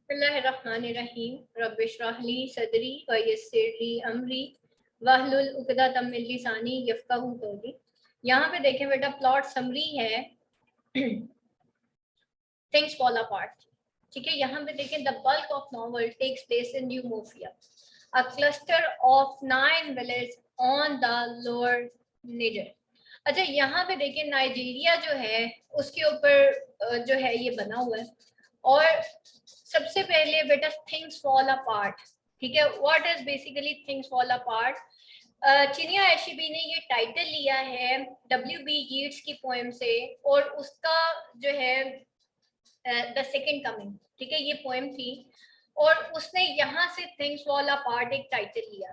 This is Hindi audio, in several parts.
बिस्मिल्लाहिर्रहमानिर्रहीम रब्बिश्रह ली सदरी व यस्सिर ली अमरी वहलुल उक़दतम मिन लिसानी यफ़क़हू क़ौली। यहाँ पे देखें बेटा, प्लॉट समरी है थिंग्स फॉल अपार्ट। ठीक है, यहाँ पे देखें the bulk of novel takes place in Umuofia, a cluster of 9 village on the lower Niger. अच्छा, यहाँ पे देखिए नाइजीरिया जो है उसके ऊपर जो है ये बना हुआ है। और सबसे पहले बेटा थिंग्स फॉल अपार्ट। ठीक है, what is basically things fall apart. चिनिया एशिबी ने ये टाइटल लिया है W.B. येट्स की पोएम से, और उसका जो है द सेकंड कमिंग। ठीक है, ये पोएम थी और उसने यहाँ से थिंग्स फॉल अपार्ट एक टाइटल लिया।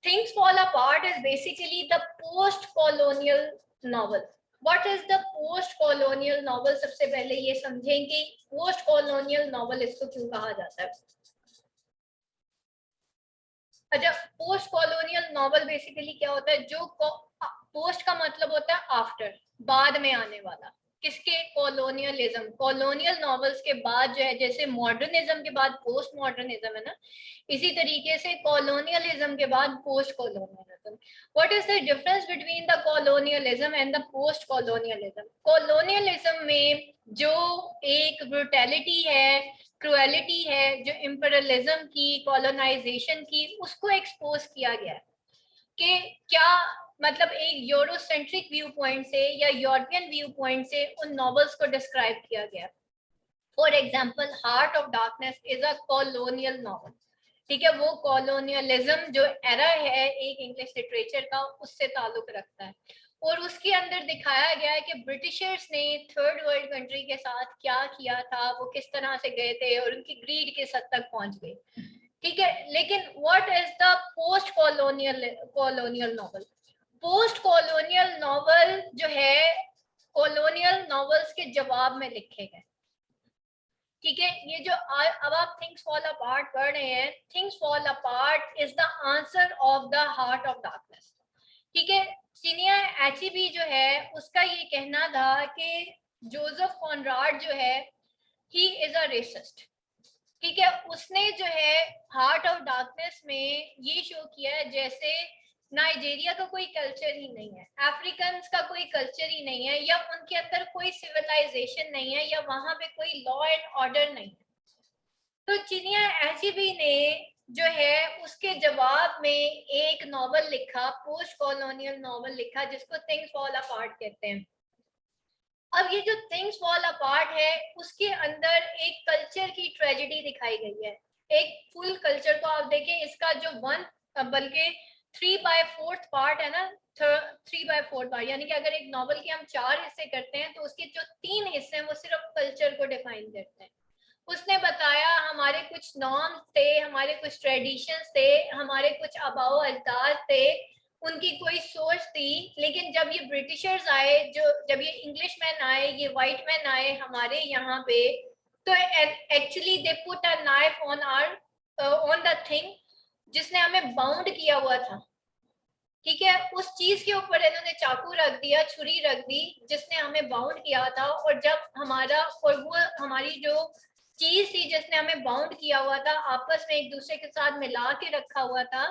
Things fall apart is basically the post colonial novel. What is the post colonial novel? सबसे पहले ये समझें कि पोस्ट कॉलोनियल नॉवल इसको क्यों कहा जाता है। अच्छा, पोस्ट कॉलोनियल नॉवल बेसिकली क्या होता है? जो पोस्ट का मतलब होता है आफ्टर, बाद में आने वाला। किसके? कॉलोनियलिज्म। कॉलोनियल नॉवेल्स के बाद जो है, जैसे मॉडर्निज्म के बाद पोस्ट मॉडर्निज्म है ना, इसी तरीके से कॉलोनियलिज्म के बाद post colonialism. What is the difference between the colonialism and the post colonialism? Colonialism में जो एक ब्रूटैलिटी है, क्रुएलिटी है, जो इंपीरियलिज्म की, कॉलोनाइजेशन की, उसको एक्सपोज किया गया है कि क्या मतलब एक यूरोसेंट्रिक व्यू पॉइंट से या यूरोपियन व्यू पॉइंट से उन नॉवेल्स को डिस्क्राइब किया गया। For example, heart of darkness is a colonial novel. ठीक है, वो कॉलोनियलिज्म जो एरा है एक इंग्लिश लिटरेचर का, उससे ताल्लुक रखता है। और उसके अंदर दिखाया गया है कि ब्रिटिशर्स ने थर्ड वर्ल्ड कंट्री के साथ क्या किया था, वो किस तरह से गए थे और उनकी ग्रीड किस हद तक पहुंच गई। ठीक है, लेकिन what is the post colonial novel? Post colonial novel जो है कॉलोनियल नॉवेल्स के जवाब में लिखे गए। ठीक है, ये जो अब आप थिंग्स फॉल अपार्ट पढ़ रहे हैं, things fall apart is the answer of the heart of darkness. ठीक है, सीनियर एचईबी जो है उसका ये कहना था कि जोसेफ कॉनराड जो है ही इज अ रेसिस्ट। ठीक है, उसने जो है हार्ट ऑफ डार्कनेस में ये शो किया है जैसे नाइजीरिया का कोई कल्चर ही नहीं है, अफ्रीकन का कोई कल्चर ही नहीं है, या उनके अंदर कोई सिविलाइजेशन नहीं है, या वहां पे कोई लॉ एंड ऑर्डर नहीं है। तो चिनिया एचईबी ने जो है उसके जवाब में एक नॉवल लिखा, पोस्ट कॉलोनियल नॉवल लिखा, जिसको थिंग्स फॉल अपार्ट कहते हैं। अब ये जो थिंग्स फॉल अपार्ट है उसके अंदर एक कल्चर की ट्रेजेडी दिखाई गई है। एक फुल कल्चर को आप देखें, इसका जो बल्कि 3/4 पार्ट है ना, 3/4 पार्ट, यानी कि अगर एक नॉवल के हम 4 हिस्से करते हैं तो उसके जो 3 हिस्से हैं वो सिर्फ कल्चर को डिफाइन करते हैं। उसने बताया हमारे कुछ नॉर्म्स थे, हमारे कुछ ट्रेडिशंस थे, हमारे कुछ आबाओ अजदाद थे, उनकी कोई सोच थी। लेकिन जब ये ब्रिटिशर्स आए, जब ये इंग्लिश मैन आए, ये वाइट मैन आए हमारे यहाँ पे, तो actually they put a knife on the thing जिसने हमें बाउंड किया हुआ था। ठीक है, उस चीज के ऊपर इन्होंने चाकू रख दिया, छुरी रख दी, जिसने हमें बाउंड किया था। और जब वो हमारी जो चीज थी जिसने हमें बाउंड किया हुआ था, आपस में एक दूसरे के साथ मिला के रखा हुआ था,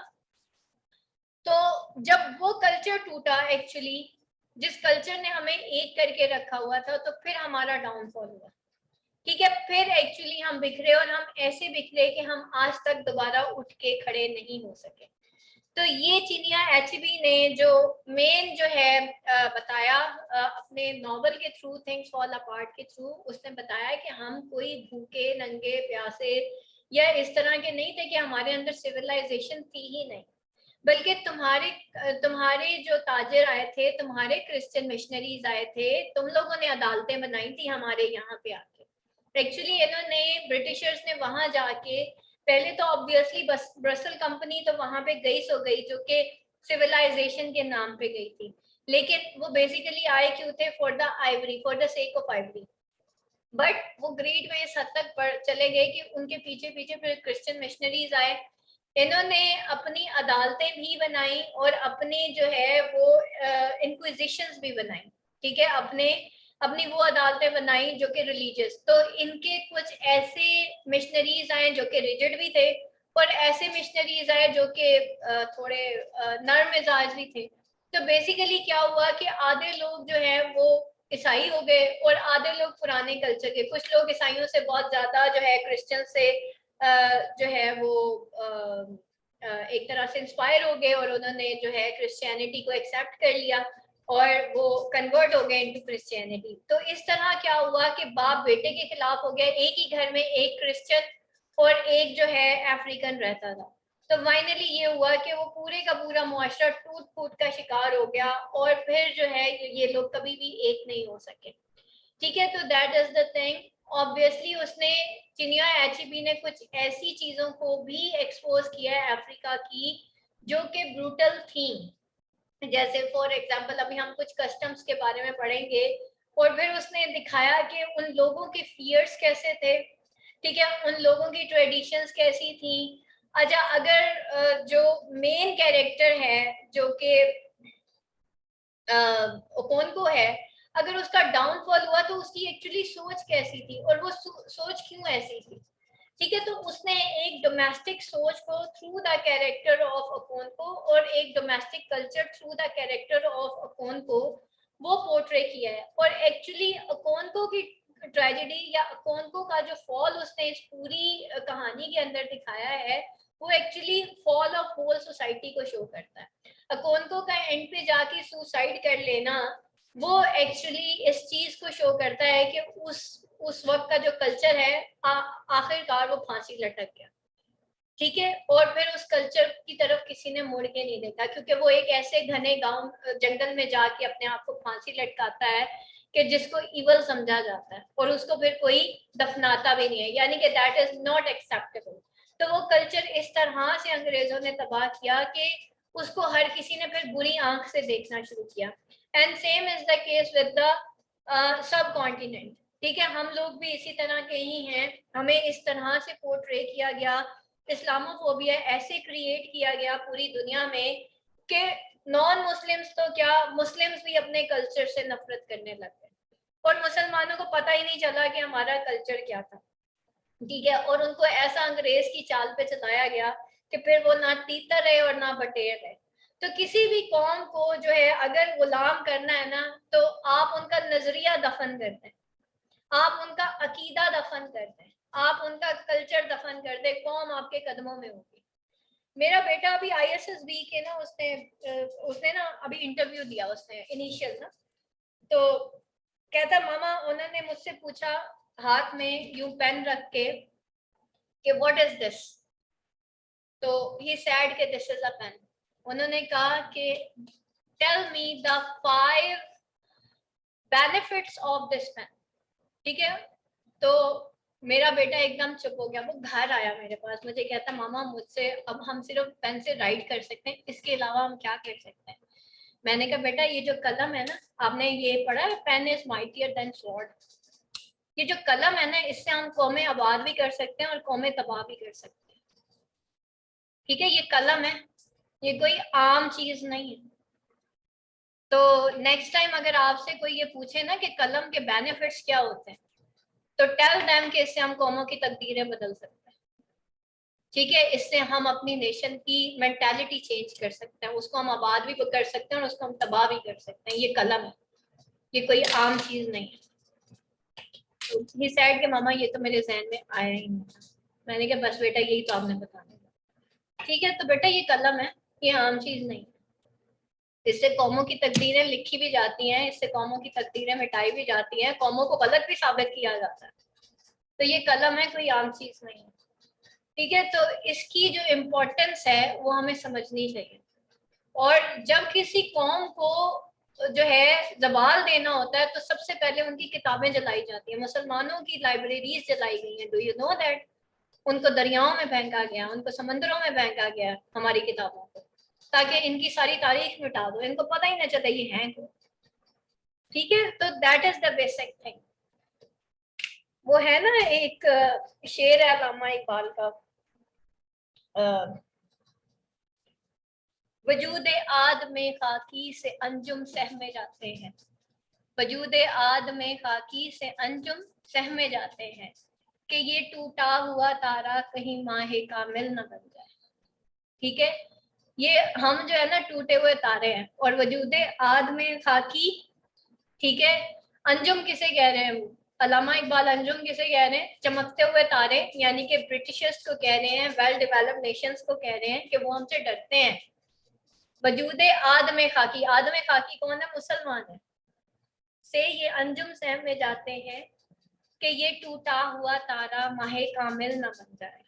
तो जब वो कल्चर टूटा, एक्चुअली जिस कल्चर ने हमें एक करके रखा हुआ था, तो फिर हमारा डाउनफॉल हुआ। ठीक है, फिर एक्चुअली हम बिखरे, और हम ऐसे बिखरे कि हम आज तक दोबारा उठ के खड़े नहीं हो सके। तो ये चिनिया एचबी ने जो मेन जो है बताया अपने नॉवल के थ्रू, थिंग्स फॉल अपार्ट के थ्रू, उसने बताया कि हम कोई भूखे नंगे प्यासे या इस तरह के नहीं थे, कि हमारे अंदर सिविलाइजेशन थी ही नहीं, बल्कि तुम्हारे जो ताजिर आए थे, तुम्हारे क्रिश्चियन मिशनरीज आए थे, तुम लोगों ने अदालतें बनाई थी हमारे यहाँ पे आके। एक्चुअली इन्होंने, ब्रिटिशर्स ने वहां जाके पहले तो ऑब्वियसली ब्रसल कंपनी तो वहां पे गई सो गई, जो कि सिविलाइजेशन के नाम पे गई थी, लेकिन वो बेसिकली आए क्यों थे? For the Ivory, for the sake of Ivory. But वो ग्रीड में इस हद तक चले गए कि उनके पीछे पीछे फिर क्रिश्चियन मिशनरीज आए, इन्होंने अपनी अदालतें भी बनाई और अपनी जो है वो इंक्विजिशंस भी बनाई। ठीक है, अपने अपनी वो अदालतें बनाई जो कि रिलीजियस, तो इनके कुछ ऐसे मिशनरीज आए जो कि रिजिड भी थे और ऐसे मिशनरीज आए जो कि थोड़े नर्म मिजाज भी थे। तो बेसिकली क्या हुआ कि आधे लोग जो है वो ईसाई हो गए और आधे लोग पुराने कल्चर के, कुछ लोग ईसाइयों से बहुत ज्यादा जो है क्रिश्चियन से जो है वो एक तरह से इंस्पायर हो गए और उन्होंने जो है क्रिश्चियनिटी को एक्सेप्ट कर लिया और वो कन्वर्ट हो गए इनटू क्रिश्चियनिटी। तो इस तरह क्या हुआ कि बाप बेटे के खिलाफ हो गया, एक ही घर में एक क्रिश्चियन और एक जो है अफ्रीकन रहता था। तो फाइनली ये हुआ कि वो पूरे का पूरा मुआशरा टूट फूट का शिकार हो गया और फिर जो है ये लोग कभी भी एक नहीं हो सके। ठीक है, तो that is the thing. Obviously उसने चिनिया एचीबी ने कुछ ऐसी चीजों को भी एक्सपोज किया है अफ्रीका की जो कि ब्रूटल थी। जैसे फॉर एग्जांपल अभी हम कुछ कस्टम्स के बारे में पढ़ेंगे और फिर उसने दिखाया कि उन लोगों के फियर्स कैसे थे, ठीक है, उन लोगों की ट्रेडिशंस कैसी थी। अच्छा, अगर जो मेन कैरेक्टर है जो कि ओकोन्को है, अगर उसका डाउनफॉल हुआ तो उसकी एक्चुअली सोच कैसी थी और वो सोच क्यों ऐसी थी। ठीक है, तो उसने एक डोमेस्टिक सोच को through the character of Okonkwo और एक domestic culture through the character of Okonkwo वो पोर्ट्रे किया है। और एक्चुअली ओकोन्को की ट्रेजेडी या ओकोन्को का जो फॉल उसने इस पूरी कहानी के अंदर दिखाया है वो actually fall of whole society को शो करता है। ओकोन्को का एंड पे जाके सुसाइड कर लेना वो एक्चुअली इस चीज को शो करता है कि उस वक्त का जो कल्चर है आखिरकार वो फांसी लटक गया। ठीक है, और फिर उस कल्चर की तरफ किसी ने मुड़ के नहीं देखा क्योंकि वो एक ऐसे घने गांव जंगल में जाके अपने आप को फांसी लटकाता है कि जिसको इवल समझा जाता है और उसको फिर कोई दफनाता भी नहीं है, यानी कि दैट इज नॉट एक्सेप्टेबल। तो वो कल्चर इस तरह से अंग्रेजों ने तबाह किया कि उसको हर किसी ने फिर बुरी आंख से देखना शुरू किया। And same is the case with the sub continent. ठीक है, हम लोग भी इसी तरह के ही हैं, हमें इस तरह से पोर्ट्रे किया गया, इस्लामोफोबिया ऐसे क्रिएट किया गया पूरी दुनिया में कि नॉन मुस्लिम्स तो क्या, मुस्लिम्स भी अपने कल्चर से नफरत करने लग गए और मुसलमानों को पता ही नहीं चला कि हमारा कल्चर क्या था। ठीक है, और उनको ऐसा अंग्रेज की चाल पे चलाया गया कि फिर वो ना तीतर रहे और ना बटेर रहे। तो किसी भी कौम को जो है अगर गुलाम करना है ना तो आप उनका नजरिया दफन करते हैं, आप उनका अकीदा दफन करते हैं, आप उनका कल्चर दफन कर दे, कौम आपके कदमों में होगी। मेरा बेटा अभी ISSB के ना उसने ना अभी इंटरव्यू दिया उसने इनिशियल ना, तो कहता मामा उन्होंने मुझसे पूछा हाथ में यूं पेन रख के कि व्हाट इज दिस, तो ही सेड कि दिस इज अ पेन। उन्होंने कहा कि tell me the 5 benefits of this pen. ठीक है, तो मेरा बेटा एकदम चुप हो गया, वो घर आया मेरे पास, मुझे कहता मामा मुझसे अब हम सिर्फ पेन से राइट कर सकते हैं, इसके अलावा हम क्या कर सकते हैं। मैंने कहा बेटा ये जो कलम है ना, आपने ये पढ़ा है pen is mightier than sword, ये जो कलम है ना इससे हम कौमें आबाद भी कर सकते हैं और कौमें तबाह भी कर सकते हैं। ठीक है, ये कलम है, ये कोई आम चीज नहीं है। तो नेक्स्ट टाइम अगर आपसे कोई ये पूछे ना कि कलम के बेनिफिट्स क्या होते हैं तो टेल देम कि इससे हम कौमों की तकदीरें बदल सकते हैं। ठीक है, इससे हम अपनी नेशन की मेंटालिटी चेंज कर सकते हैं, उसको हम आबाद भी कर सकते हैं और उसको हम तबाह भी कर सकते हैं। ये कलम है, ये कोई आम चीज नहीं है। तो ये सैड के मामा ये तो मेरे जहन में आया ही नहीं था। मैंने कहा बस बेटा यही तो आपने बताना। ठीक है, तो बेटा ये कलम है, ये आम चीज नहीं, इससे कौमों की तकदीरें लिखी भी जाती हैं, इससे कौमों की तकदीरें मिटाई भी जाती हैं, कौमों को गलत भी साबित किया जाता है। तो ये कलम है, कोई आम चीज नहीं है। ठीक है, तो इसकी जो इम्पोर्टेंस है वो हमें समझनी चाहिए। और जब किसी कौम को जो है जवाल देना होता है तो सबसे पहले उनकी किताबें जलाई जाती हैं, मुसलमानों की लाइब्रेरीज जलाई गई हैं, डू यू नो दैट। उनको दरियाओं में फेंका गया, उनको समंदरों में फेंका गया हमारी किताबों को, ताकि इनकी सारी तारीख मिटा दो, इनको पता ही ना चले ये हैं को। ठीक है, तो that is the basic thing. वो है ना एक शेर है अल्लामा इकबाल का, वजूद आद में खाकी से अंजुम सहमे जाते हैं, वजूद आद में खाकी से अंजुम सहमे जाते हैं कि ये टूटा हुआ तारा कहीं माहे कामिल न बन जाए। ठीक है, ये हम जो है ना टूटे हुए तारे हैं, और वजूद आद में खाकी, ठीक है, अंजुम किसे कह रहे हैं? अल्लामा इकबाल अंजुम किसे कह रहे हैं? चमकते हुए तारे, यानी कि ब्रिटिशर्स को कह रहे हैं, वेल डेवलप्ड नेशंस को कह रहे हैं कि वो हमसे डरते हैं। वजूद आद में खाकी, आद में खाकी कौन है? मुसलमान है। से ये अंजुम सहम में जाते हैं कि ये टूटा हुआ तारा माहे कामिल ना बन जाए।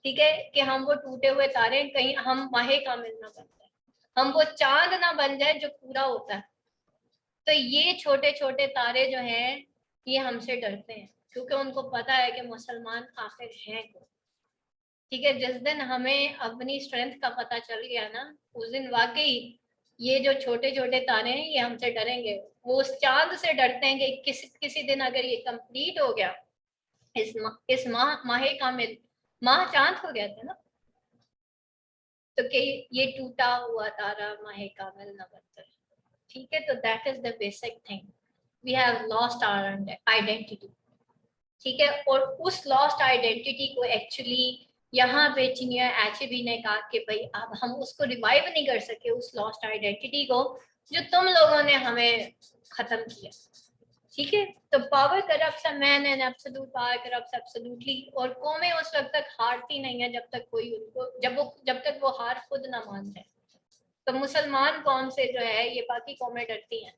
ठीक है, कि हम वो टूटे हुए तारे, कहीं हम माहे कामिल ना बन जाए, हम वो चांद ना बन जाए जो पूरा होता है। तो ये छोटे छोटे तारे जो हैं ये हमसे डरते हैं, क्योंकि उनको पता है कि मुसलमान आखिर हैं कौन। ठीक है, जिस दिन हमें अपनी स्ट्रेंथ का पता चल गया ना, उस दिन वाकई ये जो छोटे छोटे तारे हैं ये हमसे डरेंगे। वो उस चांद से डरते हैं कि किसी दिन अगर ये कंप्लीट हो गया, इस माह कामिल, माह चांद हो गया था ना, तो कि ये टूटा हुआ तारा माह कामिल न बनकर। ठीक है, तो that is the basic thing, we have lost our identity. ठीक है, और उस लॉस्ट आइडेंटिटी को एक्चुअली यहाँ पे चिनिया एचबी ने कहा कि भाई अब हम उसको रिवाइव नहीं कर सके, उस लॉस्ट आइडेंटिटी को जो तुम लोगों ने हमें खत्म किया। ठीक है, तो power corrupts a man and absolute power corrupts absolutely, और कौमें उस वक्त तक हारती नहीं है जब तक कोई उनको जब तक वो हार खुद ना मान जाए। तो मुसलमान कौम से जो है ये बाकी कौमें डरती हैं।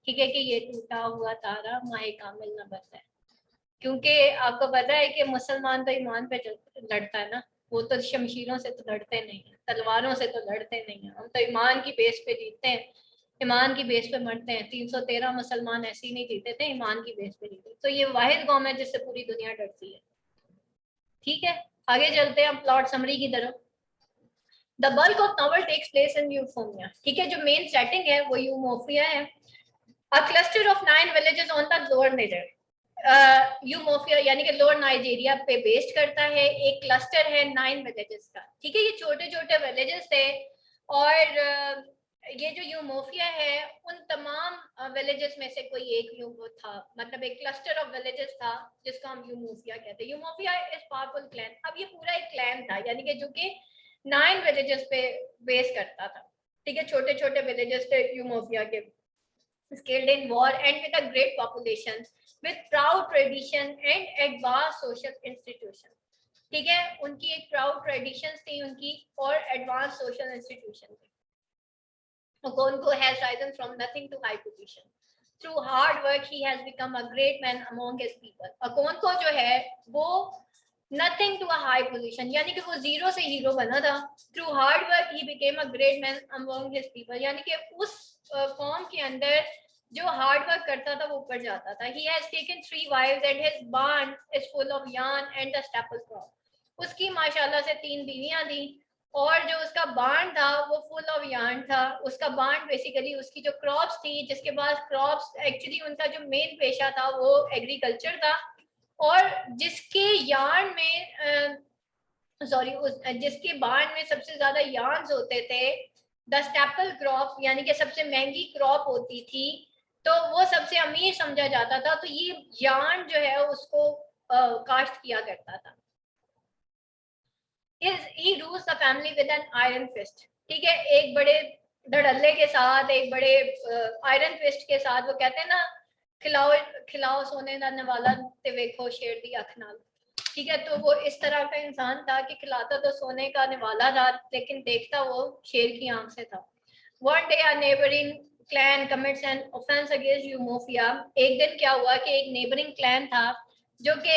ठीक है, कि ये टूटा हुआ तारा माहे कामिल ना बन जाए, क्योंकि आपको पता है कि मुसलमान तो ईमान पे लड़ता है ना, वो तो शमशीरों से तो लड़ते नहीं है, तलवारों से तो लड़ते नहीं है, हम तो ईमान की बेस पे जीतते हैं, ईमान की बेस पे मरते हैं। 313 मुसलमान ऐसे ही नहीं जीते थे, ईमान की बेस पे जीते। तो ये वाहिद कौम है जिससे पूरी दुनिया डरती है। ठीक है, आगे चलते हैं प्लॉट समरी की तरफ। The bulk of novel takes place in यूफोमिया। ठीक है, जो मेन सेटिंग है वो यूमोफिया है। A cluster of 9 villages on the lower Niger. Umuofia यानी कि लोअर नाइजीरिया पे बेस्ड करता है। एक क्लस्टर है 9 विलेजेस का। ठीक है, ये छोटे छोटे विलेजेस थे, और ये जो यूमोफिया है उन तमाम विलेजेस में से कोई एक यूमो था, मतलब एक क्लस्टर ऑफ विलेजेस था जिसको हम यूमोफिया कहते हैं। Umuofia is powerful clan. अब ये पूरा एक क्लैन था, यानी कि जो कि 9 विलेजेस पे बेस करता था। ठीक है, छोटे छोटे विलेजेस थे यूमोफिया के, skilled in war and with a great population, with proud tradition and advanced social institution. ठीक है, उनकी एक प्राउड ट्रेडिशंस थी उनकी, और एडवांस सोशल इंस्टीट्यूशन थी। Okonkwo has risen from nothing to high position. Through hard work he has become a great man among his people. Okonkwo जो है वो nothing to a high position, यानी कि वो जीरो से हीरो बना था। Through hard work he became a great man among his people, यानी कि उस कौम के अंदर जो हार्ड वर्क करता था वो ऊपर जाता था। He has taken 3 wives and his barn is full of yarn and the staple crop. उसकी माशाल्लाह से 3 बीवियां थी, और जो उसका बाण था वो फुल ऑफ यार्न था। उसका बाण बेसिकली उसकी जो क्रॉप्स थी, जिसके पास क्रॉप्स एक्चुअली उनका जो मेन पेशा था वो एग्रीकल्चर था, और जिसके यार्न में जिसके बाण में सबसे ज्यादा यार्न्स होते थे, द स्टेपल क्रॉप यानी कि सबसे महंगी क्रॉप होती थी, तो वो सबसे अमीर समझा जाता था। तो ये यार्न जो है उसको काश्त किया करता था। he rules the family with an iron fist. ठीक है, एक बड़े धड़ल्ले के साथ, एक बड़े आयरन फिस्ट के साथ। वो कहते हैं ना, खिलाओ खिलाओ सोने दाने वाला ते वेखो शेर दी अख नाल। ठीक है, तो वो इस तरह का इंसान था कि खिलाता तो सोने का निवाला था, लेकिन देखता वो शेर की आंख से था। One day a neighboring clan commits an offense against Eumorphia. एक दिन क्या हुआ कि एक नेबरिंग क्लैन था जो कि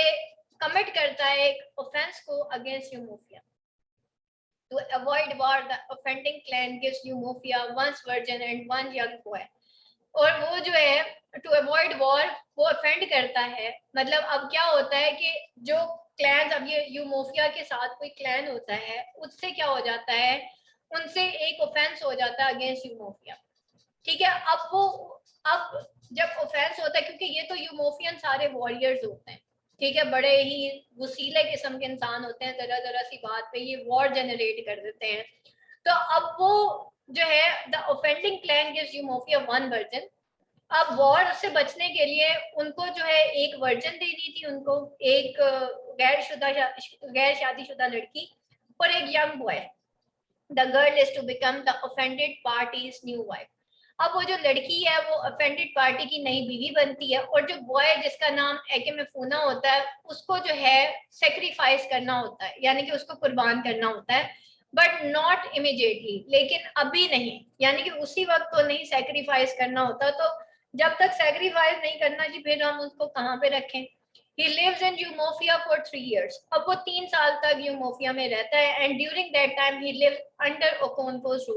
कमिट करता है एक ऑफेंस को against Umuofia. To avoid war, the offending clan gives Eumorphia one virgin and one young boy. और वो जो है टू अवॉइड वॉर वो अफेंड करता है। मतलब अब क्या होता है कि जो क्लैन, अब ये यूमोफिया के साथ कोई क्लैन होता है, उससे क्या हो जाता है, उनसे एक ऑफेंस हो जाता है अगेंस्ट यूमोफिया। ठीक है, अब जब ऑफेंस होता है, क्योंकि ये तो यूमोफियन सारे वॉरियर्स होते हैं, ठीक है, बड़े ही वसीले किस्म के इंसान होते हैं, जरा जरा सी बात पे ये वॉर जनरेट कर देते हैं। तो अब वो जो है the offending clan gives Umuofia one virgin, अब वॉर से बचने के लिए उनको जो है एक वर्जन देनी थी, उनको एक गैर शादीशुदा लड़की और एक young boy. The girl is to become the offended parties new wife. अब वो जो लड़की है वो ऑफेंडेड पार्टी की नई बीवी बनती है, और जो बॉय जिसका नाम एके मफूना होता है उसको जो है सेक्रीफाइस करना होता है, यानी कि उसको कुर्बान करना होता है, बट नॉट इमीडिएटली, लेकिन अभी नहीं, यानी कि उसी वक्त तो नहीं सेक्रीफाइस करना होता। तो जब तक सेक्रीफाइस नहीं करना जी फिर हम उसको कहाँ पे रखें। He lives in Umofia for 3 years. अब वो 3 साल तक यूमोफिया में रहता है, and during that time he live under ओकोनको's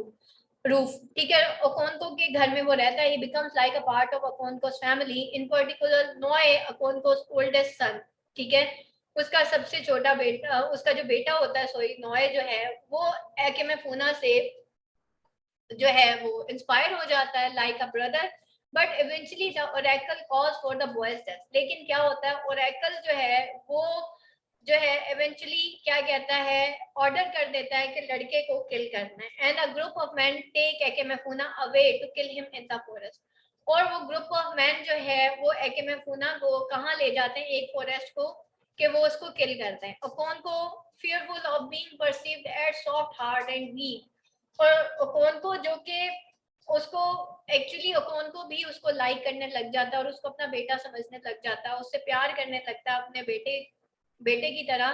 रूफ। ठीक है, ओकोनको के घर में वो रहता है। He becomes like a part of Okonko's family, in particular Noe, Okonko's oldest son। ठीक है, उसका सबसे छोटा बेटा, उसका जो बेटा होता है सोई नोए जो है, वो एके फूना से जो है वो इंस्पायर हो जाता है like a brother. But eventually the Oracle cause for the boys death. लेकिन क्या होता है, ओरेकल जो है वो जो है इवेंचुअली क्या कहता है, ऑर्डर कर देता है कि लड़के को किल करना है, and a group of man take Ikemefuna away to kill him in the forest. और वो ग्रुप ऑफ मैन जो है वो एकेमेफूना को कहाँ ले जाते हैं, एक फॉरेस्ट को, कि वो उसको किल करते हैं। अपॉन को fearful of being perceived as soft heart and weak, और ओकोन को जो कि उसको एक्चुअली ओकोन को भी उसको लाइक करने लग जाता है और उसको अपना बेटा समझने लग जाता है, उससे प्यार करने लगता है अपने बेटे की तरह,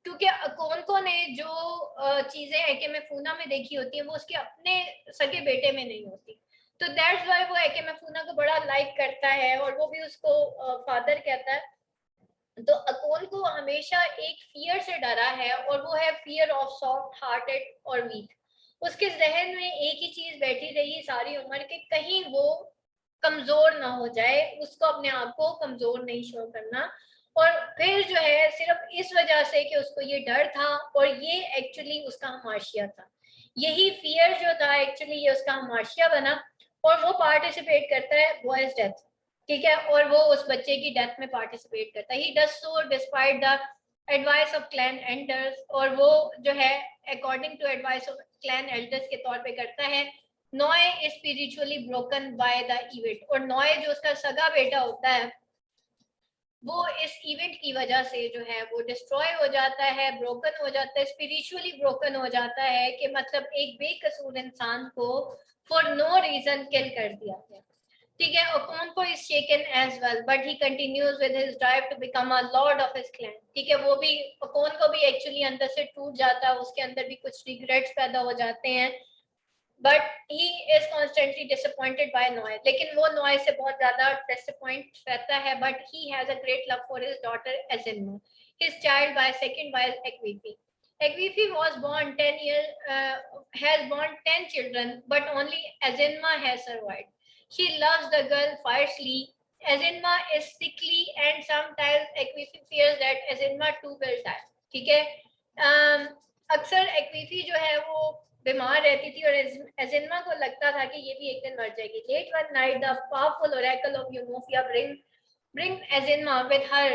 क्योंकि ओकोन को ने जो चीजें एके में फूना में देखी होती है वो उसके अपने सगे बेटे में नहीं होती। तो दैट्स वाई वो एके में फूना को बड़ा लाइक करता है और वो भी उसको फादर कहता है। तो अकोन को हमेशा एक फियर से डरा है, और वो है फियर ऑफ सॉफ्ट हार्टेड और वीक। उसके जहन में एक ही चीज बैठी रही सारी उम्र के, कहीं वो कमजोर ना हो जाए, उसको अपने आप को कमजोर नहीं शो करना। और फिर जो है सिर्फ इस वजह से कि उसको ये डर था, और ये एक्चुअली उसका हमाशिया था, यही फियर जो था एक्चुअली ये उसका हमाशिया बना। और वो पार्टिसिपेट करता है बॉयज डेथ। ठीक है, और वो उस बच्चे की डेथ में पार्टिसिपेट करता है। He does so despite the advice of clan elders, और वो जो है according to advice of clan elders के तौर पे करता है। Nwoye is spiritually broken by the event, और नॉय जो उसका सगा बेटा होता है वो इस इवेंट की वजह से जो है वो डिस्ट्रॉय हो जाता है, ब्रोकन हो जाता है, स्पिरिचुअली ब्रोकन हो जाता है, कि मतलब एक बेकसूर इंसान को फॉर नो रीजन किल कर दिया गया। ठीक है, Okonko is shaken as well, but he continues with his drive to become a lord of his clan। ठीक है, वो भी Okonko भी एक्चुअली अंदर से टूट जाता है, उसके अंदर भी कुछ रिग्रेट्स पैदा हो जाते हैं, but he is constantly disappointed by Nwoye. लेकिन वो नॉय से बहुत ज्यादा डिसअपॉइंट रहता है, but he has a great love for his daughter Ezinma, his child by second wife Ekwefi. Ekwifi was born 10 years, has born 10 children, but only Azenma has survived. She loves the girl fiercely. Azenma is sickly, and sometimes Ekwifi fears that Azenma too will die. ठीक है, अक्सर एक्वीफी जो है वो बीमार रहती थी, और एजेन्मा को लगता था कि ये भी एक दिन मर जाएगी। Late one night the powerful oracle of Umuofia bring Ezinma with her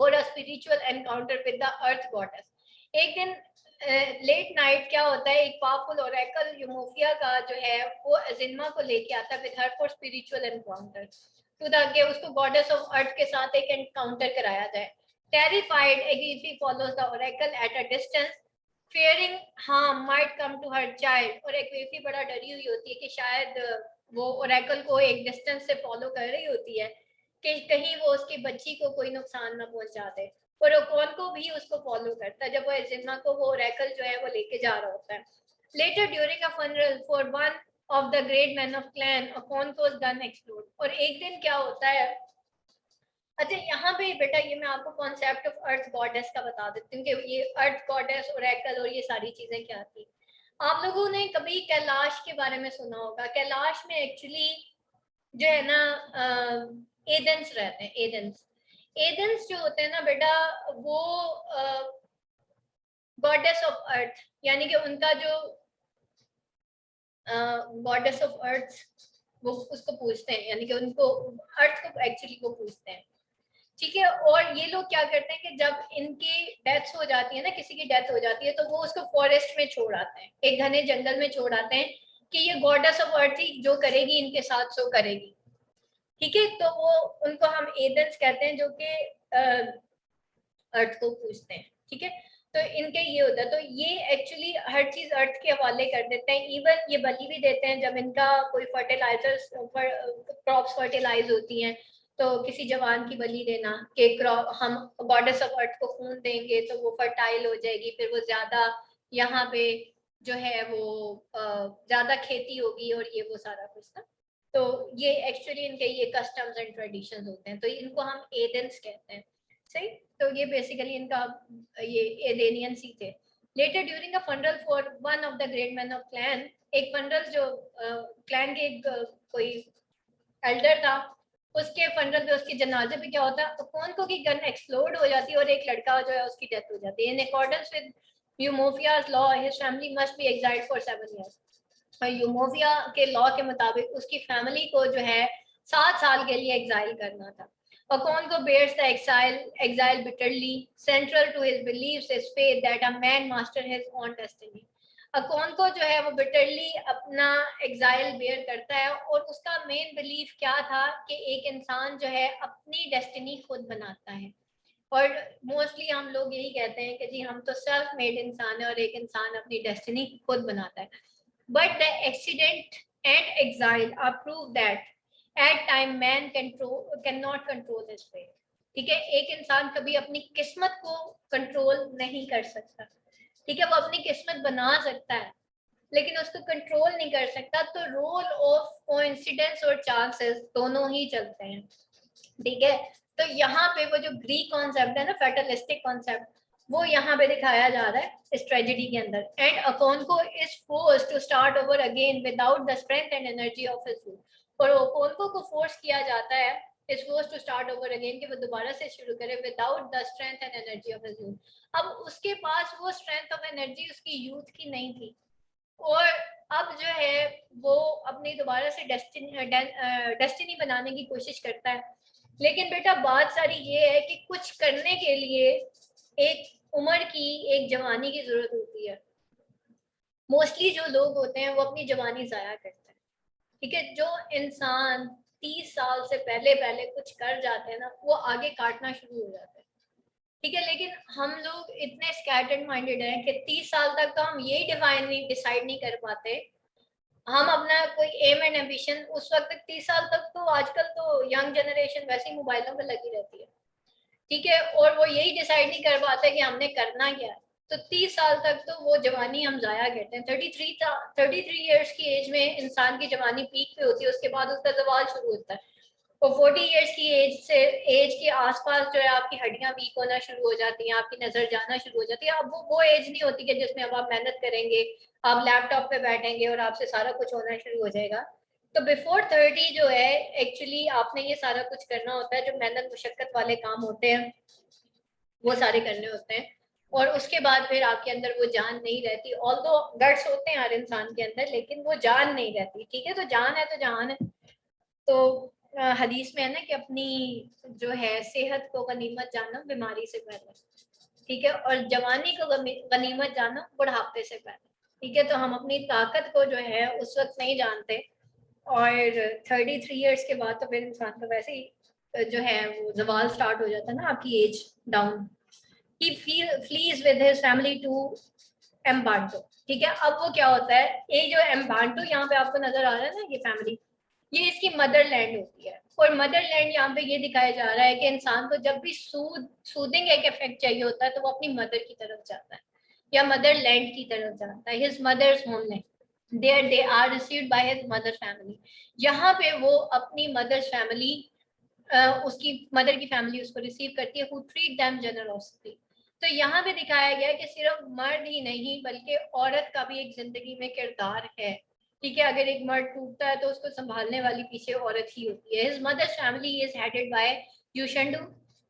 for a spiritual encounter with the earth goddess। एक दिन लेट नाइट क्या होता है, एक पावरफुल ओरेकल यूमोफिया का जो है वो एजेन्मा को लेके आता है with her for spiritual encounter, to the के उसको गॉडेस ऑफ अर्थ के साथ एक एनकाउंटर कराया जाए। Terrified Ekwefi follows the oracle at a distance, fearing harm might come to her child। और एक्वीफी बड़ा डरी हुई होती है कि शायद वो ओरेकल को एक डिस्टेंस से फॉलो कर रही होती है कि कहीं वो उसकी बच्ची को कोई नुकसान ना पहुंचा दे। और ओकोन को भी उसको फॉलो करता है जब वो एजिमा को वो ओरेकल जो है वो लेके जा रहा होता है। Later during a funeral for one of the great man of clan, Okonkwo gun explode. और एक दिन क्या होता है, अच्छा यहाँ पे बेटा ये मैं आपको कॉन्सेप्ट ऑफ अर्थ गॉडेस का बता देती हूँ कि ये अर्थ गॉडेस ओरेकल और ये सारी चीजें क्या थी। आप लोगों ने कभी कैलाश के बारे में सुना होगा। कैलाश में एक्चुअली जो है ना एदेंस रहते हैं। एदेंस जो होते हैं ना बेटा, वो गॉडेस ऑफ अर्थ, यानी कि उनका जो गॉडेस ऑफ अर्थ वो उसको पूजते हैं, यानी कि उनको अर्थ को एक्चुअली वो पूजते हैं। ठीक है, और ये लोग क्या करते हैं कि जब इनकी डेथ हो जाती है ना, किसी की डेथ हो जाती है, तो वो उसको फॉरेस्ट में छोड़ आते हैं, एक घने जंगल में छोड़ आते हैं कि ये गॉडेस ऑफ अर्थ ही जो करेगी इनके साथ सो करेगी। ठीक है, तो वो उनको हम एदेंस कहते हैं जो कि अर्थ को पूजते हैं। ठीक है, तो इनके ये होता है, तो ये एक्चुअली हर चीज अर्थ के हवाले कर देते हैं। इवन ये बलि भी देते हैं जब इनका कोई फर्टिलाइजर्स क्रॉप्स फर्टिलाइज होती हैं, तो किसी जवान की बलि देना कि क्रॉप हम गॉडेस ऑफ अर्थ को खून देंगे तो वो फर्टाइल हो जाएगी, फिर वो ज्यादा यहाँ पे जो है वो ज्यादा खेती होगी और ये वो सारा कुछ ना। तो ये एक्चुअली इनके ये कस्टम्स एंड ट्रेडिशंस होते हैं, तो इनको हम एदेंस कहते हैं। सही, तो ये बेसिकली इनका ये एडेनियंस ही थे। Letter during a फंडल for one of the great man of clan, एक फंडल जो क्लैन के एक कोई एल्डर था, उसके फंडल पे उसके जनाजे पे क्या होता है, तो कौन को की गन एक्सप्लोड हो जाती है और एक लड़का जो है उसकी डेथ हो जाती है। In accordance with Umuofia's law his family must be exiled for 7 years। और यूमोफिया के लॉ के मुताबिक उसकी फैमिली को जो है 7 साल के लिए एग्जाइल करना था। Okonko bears the exile bitterly. Central to his beliefs is faith that a man master his own destiny. Okonko जो है वो बिटरली अपना एग्जाइल बेयर करता है, और उसका मेन बिलीफ क्या था कि एक इंसान जो है अपनी डेस्टिनी खुद बनाता है। और मोस्टली हम लोग यही कहते हैं कि जी हम तो सेल्फ मेड इंसान है और एक इंसान अपनी डेस्टिनी खुद बनाता है। But the accident and exile are prove that at time man can not control his fate. ठीक है, एक इंसान कभी अपनी किस्मत को कंट्रोल नहीं कर सकता। ठीक है, वो अपनी किस्मत बना सकता है लेकिन उसको कंट्रोल नहीं कर सकता। तो रोल ऑफ कोइंसिडेंस और चांसेस दोनों ही चलते हैं। ठीक है, तो यहाँ पे वो जो ग्रीक कॉन्सेप्ट है ना, फेटलिस्टिक कॉन्सेप्ट, वो यहाँ पे दिखाया जा रहा है इस ट्रेजेडी के अंदर। And Okonkwo is force to start over again without the strength and energy of his rule. और अकोनको को फोर्स किया जाता है, is force to start over again, कि वो दोबारा से शुरू करे without the strength and energy of his rule. अब उसके पास वो स्ट्रेंथ ऑफ एनर्जी उसकी यूथ की नहीं थी, और अब जो है वो अपनी दोबारा से डेस्टिनी बनाने की कोशिश करता है। लेकिन बेटा बात सारी ये है कि कुछ करने के लिए एक उम्र की, एक जवानी की जरूरत होती है। मोस्टली जो लोग होते हैं वो अपनी जवानी जाया करते हैं। ठीक है, जो इंसान 30 साल से पहले पहले कुछ कर जाते हैं ना, वो आगे काटना शुरू हो जाते हैं। ठीक है, लेकिन हम लोग इतने स्कैटर्ड माइंडेड हैं कि 30 साल तक तो हम यही डिसाइड नहीं कर पाते हम अपना कोई एम एंड एम्बिशन। उस वक्त तक 30 साल तक तो आजकल तो यंग जनरेशन वैसे ही मोबाइलों पे लगी रहती है। ठीक है, और वो यही डिसाइड नहीं कर पाते कि हमने करना क्या है। तो 30 साल तक तो वो जवानी हम जाया करते हैं। 33 ईयर्स की एज में इंसान की जवानी पीक पे होती है, उसके बाद उसका जवाल शुरू होता है। और 40 ईयर्स की एज के आसपास जो है आपकी हड्डियां वीक होना शुरू हो जाती हैं, आपकी नजर जाना शुरू हो जाती है। अब वो एज नहीं होती कि जिसमें अब आप मेहनत करेंगे, आप लैपटॉप पे बैठेंगे और आपसे सारा कुछ होना शुरू हो जाएगा। तो बिफोर 30 जो है एक्चुअली आपने ये सारा कुछ करना होता है, जो मेहनत मुशक्कत वाले काम होते हैं वो सारे करने होते हैं। और उसके बाद फिर आपके अंदर वो जान नहीं रहती, ऑल्दो गट्स होते हैं हर इंसान के अंदर, लेकिन वो जान नहीं रहती। ठीक है, तो जान है तो जान है। तो हदीस में है ना कि अपनी जो है सेहत को गनीमत जानो बीमारी से पहले। ठीक है, और जवानी को गनीमत जानो बुढ़ापे से पहले। ठीक है, तो हम अपनी ताकत को जो है उस वक्त नहीं जानते, और 33 ईयर्स के बाद तो फिर इंसान का वैसे ही जो है वो जवाल स्टार्ट हो जाता है ना, आपकी age down. He flees with his family to Mbanta. ठीक है, अब वो क्या होता है, ये जो एम्बांटो यहाँ पे आपको नजर आ रहा है ना, ये फैमिली, ये इसकी मदरलैंड होती है। और मदरलैंड यहाँ पे ये दिखाया जा रहा है कि इंसान को जब भी सूदिंग एक इफेक्ट चाहिए होता है तो वो अपनी मदर की तरफ जाता है या मदरलैंड की तरफ जाता है, his mother's homeland. There they are received by his mother family. यहाँ पे वो अपनी मदर्स फैमिली, उसकी मदर की फैमिली उसको रिसीव करती है, हु ट्रीट देम जनरॉसिटी। तो यहाँ पे दिखाया गया कि सिर्फ मर्द ही नहीं बल्कि औरत का भी एक जिंदगी में किरदार है। ठीक है, अगर एक मर्द टूटता है तो उसको संभालने वाली पीछे औरत ही होती है। His mother's family is headed by Uchendu,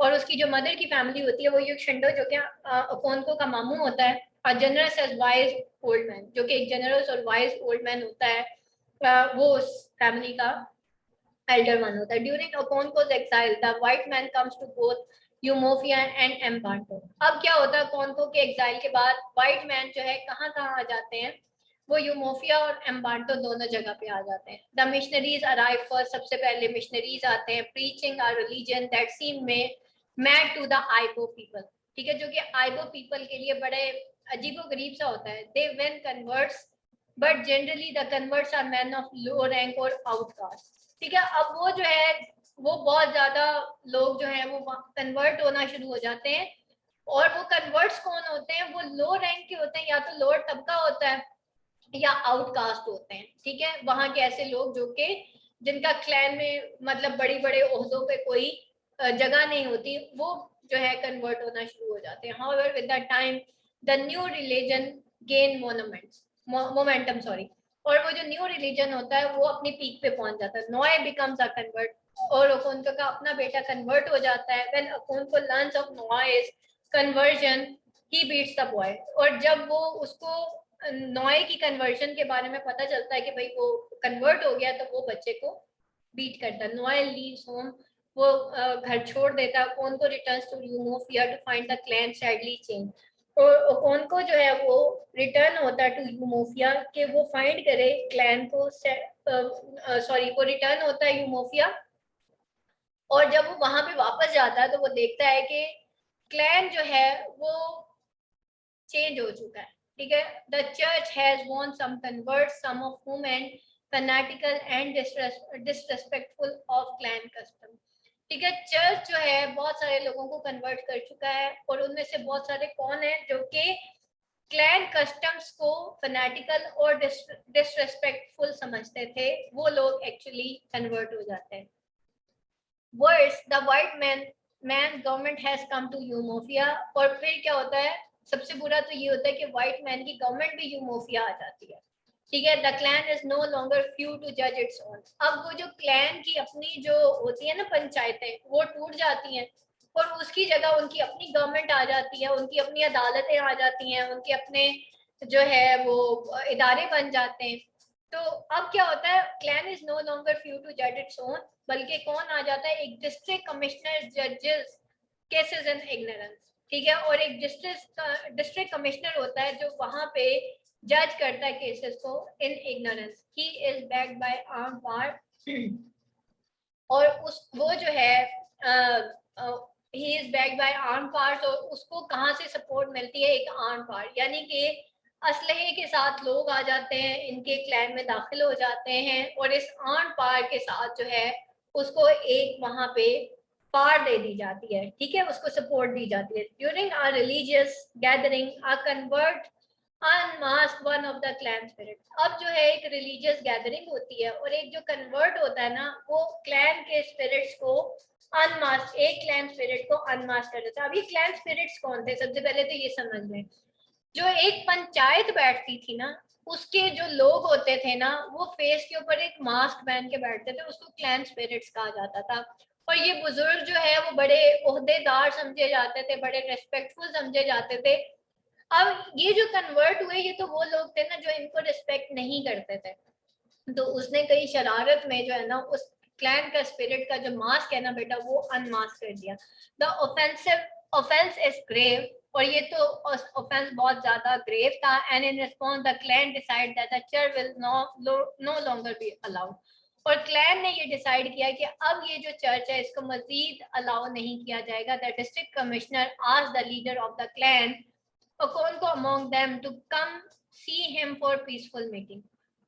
और उसकी जो मदर की फैमिली होती है वो यूशंडो, जो कि अकोनको का मामू होता है। Generous age wise old man, जो कि एक जनरस और वाइज ओल्ड मैन होता है, वो उस फैमिली का elder one होता है। During Okonko's exile, the white man comes to both Umuofia and Mbanta. अब क्या होता है, ओकोंको के एग्जाइल के बाद व्हाइट मैन जो है कहाँ कहाँ आ जाते हैं, वो यूमोफिया और एम्बांटो दोनों जगह पे आ जाते हैं। द मिशनरीज अराइव फर्स्ट, सबसे पहले मिशनरीज आते हैं, प्रीचिंग अ रिलीजन दैट सीम में मैड टू द आइबो पीपल, ठीक है, जो कि आइबो पीपल के लिए बड़े अजीबो गरीब सा होता है। They win converts but generally the converts are man of low rank और आउटकास्ट, ठीक है। अब वो जो है वो बहुत ज्यादा लोग जो है वो कन्वर्ट होना शुरू हो जाते हैं, और वो कन्वर्ट्स कौन होते हैं, वो लो रैंक के होते हैं, या तो लोअर तबका होता है या आउटकास्ट होते हैं, ठीक है। वहां के ऐसे लोग जो कि जिनका क्लैन में मतलब बड़ी बड़े ओहदों पे कोई जगह नहीं होती, वो जो है कन्वर्ट होना शुरू हो जाते हैं। However with the time the new religion gain momentum, sorry, और वो जो न्यू रिलीजन होता है वो अपनी पीक पे पहुंच जाता है। नोए बिकम्स अ कन्वर्ट, और ओकोंको का अपना बेटा कन्वर्ट हो जाता है। When Okonkwo learns of Nwoye's conversion he beats the boy, और जब वो उसको नॉय की कन्वर्जन के बारे में पता चलता है कि भाई वो कन्वर्ट हो गया, तो वो बच्चे को बीट करता है। नॉय लीव्स होम, वो घर छोड़ देता है। Okonkwo returns to Umuofia to find the clan sadly change, और ओकोन को जो है वो रिटर्न होता है टू यूमोफिया कि वो फाइंड करे क्लैन को, सॉरी वो रिटर्न होता है यूमोफिया, और जब वो वहां पे वापस जाता है तो वो देखता है कि क्लैन जो है वो चेंज हो चुका है, ठीक है। The church has won some converts, some of whom and fanatical and disrespectful of clan custom, ठीक है। चर्च जो है बहुत सारे लोगों को कन्वर्ट कर चुका है, और उनमें से बहुत सारे कौन है जो कि क्लैन कस्टम्स को फैनेटिकल और डिसरेस्पेक्टफुल समझते थे, वो लोग एक्चुअली कन्वर्ट हो जाते हैं। Words the white man government has come to Umuofia, और फिर क्या होता है, सबसे बुरा तो ये होता है कि व्हाइट मैन की गवर्नमेंट भी यूमोफिया आ जाती है, ठीक है। The clan is no longer few to जज इट्स ओन, अब वो जो क्लैन की अपनी जो होती है ना पंचायतें, वो टूट जाती हैं, और उसकी जगह उनकी अपनी गवर्नमेंट आ जाती है, उनकी अपनी अदालतें आ जाती हैं, उनके अपने जो है वो इदारे बन जाते हैं। तो अब क्या होता है, clan is no longer few to जज इट्स ओन, बल्कि कौन आ जाता है, एक डिस्ट्रिक्ट कमिश्नर जजेस केसेस इन इग्नोरेंस, ठीक है। और एक डिस्ट्रिक्ट कमिश्नर होता है जो वहां पे जज करता है केसेस को in ignorance. He is backed by arm power, और उस वो जो है he is backed by arm powers, और उसको कहाँ से सपोर्ट मिलती है, एक आर्म पावर, यानी कि असलहे के साथ लोग आ जाते हैं, इनके क्लैन में दाखिल हो जाते हैं, और इस आर्म पावर के साथ जो है उसको एक वहां पे पावर दे दी जाती है, ठीक है, उसको सपोर्ट दी जाती है। During our religious gathering a convert unmask one of the clan spirit, अब जो है एक रिलीजियस गैदरिंग होती है, और एक जो कन्वर्ट होता है ना, वो क्लैन के स्पिरिट्स को अनमास्क, एक क्लैन स्पिरिट को अनमास्क कर देता है। अभी क्लैन स्पिरिट्स कौन थे, सबसे पहले तो ये समझ लें, जो एक पंचायत बैठती थी ना, उसके जो लोग होते थे ना, वो फेस के ऊपर एक मास्क पहन के बैठते थे, उसको क्लैन स्पिरिट्स कहा जाता था। और ये बुजुर्ग जो है वो बड़े ओहदेदार समझे जाते थे, बड़े रेस्पेक्टफुल समझे जाते थे। अब ये जो कन्वर्ट हुए, ये तो वो लोग थे ना जो इनको रिस्पेक्ट नहीं करते थे, तो उसने कई शरारत में जो है ना उस क्लैन का स्पिरिट का जो मास्क है ना बेटा, वो अनमास्क कर दिया। द ऑफेंस इज ग्रेव, और ये तो ऑफेंस बहुत ज्यादा ग्रेव था। And in response the clan decide that the church will no longer be allowed, और क्लैन ने ये डिसाइड किया कि अब ये जो चर्च है इसको मजीद अलाउ नहीं किया जाएगा। The district commissioner asked the leader of the clan Okonko among them to come see him for peaceful meeting,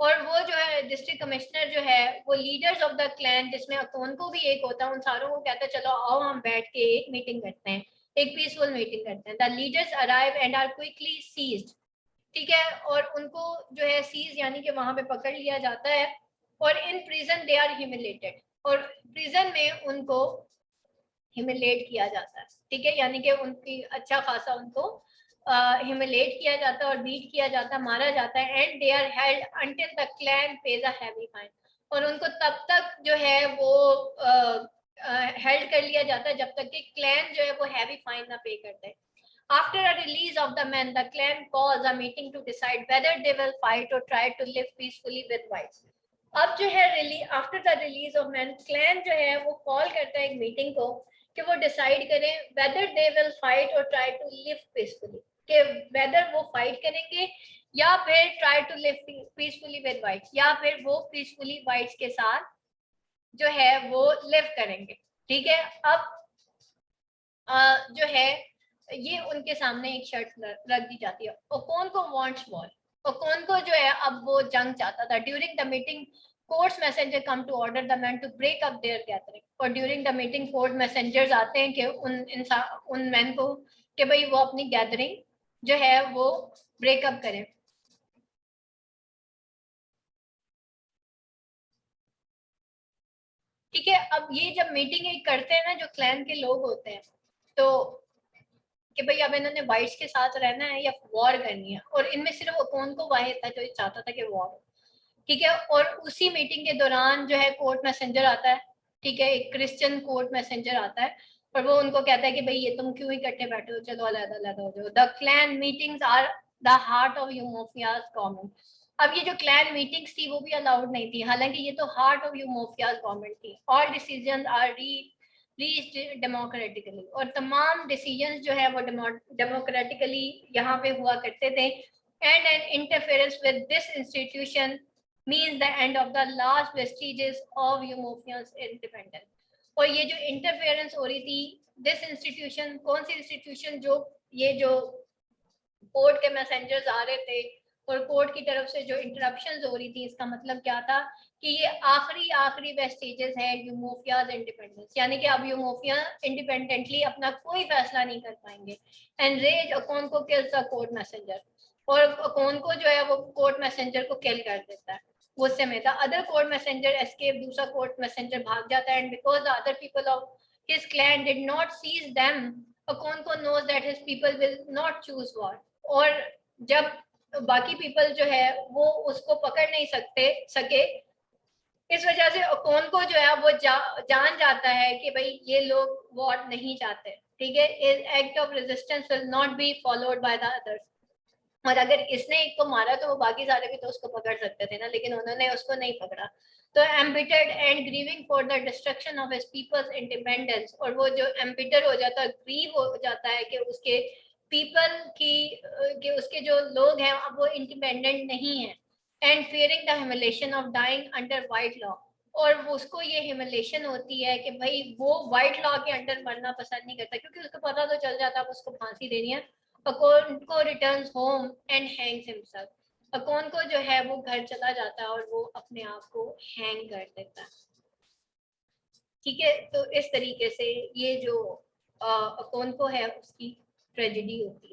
और वो जो है डिस्ट्रिक्ट कमिश्नर जो है वो लीडर्स ऑफ द क्लैन, जिसमें अकोनको भी एक होता है, उन सारों को कहता है चलो आओ हम बैठ के एक मीटिंग करते हैं, एक पीसफुल मीटिंग करते हैं। The leaders arrive and are quickly seized, ठीक है, और उनको जो है सीज यानी कि वहां पे पकड़ लिया जाता है, और in prison they are humiliated, और प्रिजन में उनको ह्यूमिलेट किया जाता है, ठीक है, यानी कि उनकी अच्छा खासा उनको ह्यूमिलेट किया जाता है और बीट किया जाता है, मारा जाता है। And they are held until the clan pays a heavy fine, और उनको तब तक जो है वो हेल्ड कर लिया जाता है जब तक कि क्लैन जो है वो हैवी फाइन ना पे करते हैं। After a release of the men, the clan calls a meeting to decide whether they will fight or try to live peacefully with whites. अब जो है after the release of man, clan जो है वो कॉल करता है एक मीटिंग को कि वो डिसाइड करें वेदर दे विल फाइट और ट्राई टू लिव पीसफुली, कि वेदर वो फाइट करेंगे या फिर try to live peacefully with whites, या फिर वो पीसफुली वाइट्स के साथ जो है वो लिव करेंगे। ठीक है, अब जो है ये उनके सामने एक शर्त रख दी जाती है। ओकोन को वांट्स वॉर, ओकोन को जो है अब वो जंग चाहता था। During the meeting court's messenger come to order the man to break up their gathering, और during the meeting court messengers आते हैं कि उन मैन को कि भाई वो अपनी गैदरिंग जो है वो ब्रेकअप करें। ठीक है, अब ये जब मीटिंग करते हैं ना जो क्लैन के लोग होते हैं, तो कि भाई अब इन्होंने वाइट्स के साथ रहना है या वॉर करनी है, और इनमें सिर्फ ओकोन को वाहिद था जो चाहता था कि वॉर हो। ठीक है, और उसी मीटिंग के दौरान जो है कोर्ट मैसेंजर आता है। ठीक है, एक क्रिश्चियन कोर्ट मैसेंजर आता है और वो उनको कहता है कि भाई ये तुम क्यों इकट्ठे बैठे हो, चलो अलग अलग हो जाओ। The clan meetings are the heart of Umuofia's government. अब ये जो क्लैन मीटिंग्स थी वो भी अलाउड नहीं थी, हालांकि ये तो हार्ट ऑफ यूमोफियाज गवर्नमेंट थी। All decisions are reached democratically, और तमाम डिसीजंस जो है वो डेमोक्रेटिकली यहाँ पे हुआ करते थे। And an interference with this institution means the end of the last vestiges of Eumofians independence। और ये जो इंटरफेरेंस हो रही थी, दिस इंस्टीट्यूशन, कौन सी इंस्टीट्यूशन, जो ये जो कोर्ट के मैसेंजर्स आ रहे थे और कोर्ट की तरफ से जो इंटरप्शंस हो रही थी, इसका मतलब क्या था कि ये आखिरी वेस्टेजेस है यूमोफियाज इंडिपेंडेंस, यानी कि अब यूमोफिया इंडिपेंडेंटली अपना कोई फैसला नहीं कर पाएंगे। एंड रेज अकोन को किल्स द कोर्ट मैसेंजर, और अकोन को जो है वो कोर्ट मैसेंजर को किल कर देता है गुस्से में। The other court messenger escape, दूसरा कोर्ट मैसेंजर भाग जाता है। And because the other people of his clan did not seize them, Okonkwo knows that his people will not choose war. और जब बाकी पीपल जो है वो उसको पकड़ नहीं सके, इस वजह से कौन को जो है वो जान जाता है कि भाई ये लोग वॉर नहीं चाहते। ठीक है, act of resistance will not be followed by the others. और अगर इसने एक को मारा तो वो बाकी सारे भी तो उसको पकड़ सकते थे ना, लेकिन उन्होंने उसको नहीं पकड़ा। तो embittered and grieving for the destruction of his people's independence, और वो जो एम्बिटर हो जाता है, ग्रीव हो जाता है कि उसके पीपल की कि उसके जो लोग हैं अब वो इंडिपेंडेंट नहीं है। And fearing the humiliation of dying under white law, और उसको ये ह्यूमिलेशन होती है कि भाई वो वाइट लॉ के अंडर मरना पसंद नहीं करता, क्योंकि उसको पता तो चल जाता है उसको फांसी देनी है। Okonkwo returns home and hangs himself, Okonkwo जो है वो घर चला जाता है और वो अपने आप को हैंग कर देता है। ठीक है, तो इस तरीके से ये जो अकोन को है उसकी ट्रेजेडी होती है।